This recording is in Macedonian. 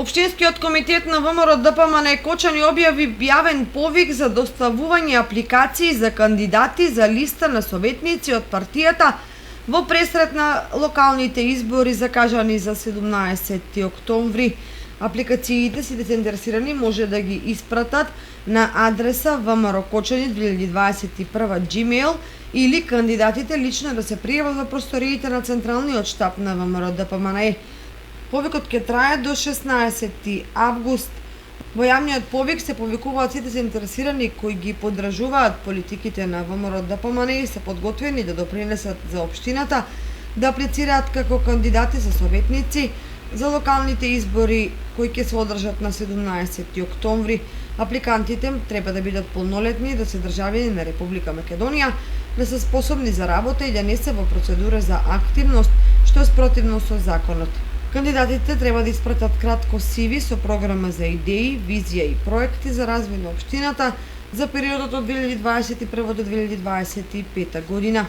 Општинскиот комитет на ВМРО ДПМН Кочани објави јавен повик за доставување апликации за кандидати за листа на советници од партијата во пресрет на локалните избори закажани за 17 октомври. Апликациите сите заинтересирани може да ги испратат на адреса vmrokочани2021 или кандидатите лично да се пријават во просториите на централниот штаб на ВМРО ДПМН. Повикот ќе трае до 16 август. Во јавниот повик се повикуваат сите заинтересирани кои ги поддржуваат политиките на ВМРО ДПМН и се подготвени да допринесат за општината, да аплицираат како кандидати за советници за локалните избори кои ќе се одржат на 17 октомври. Апликантите треба да бидат полнолетни, да се државјани на Република Македонија, да се способни за работа и да не се во процедура за активност, што е спротивно со законот. Кандидатите треба да испратат кратко CV со програма за идеи, визија и проекти за развој на општината за периодот од 2021 до 2025 година.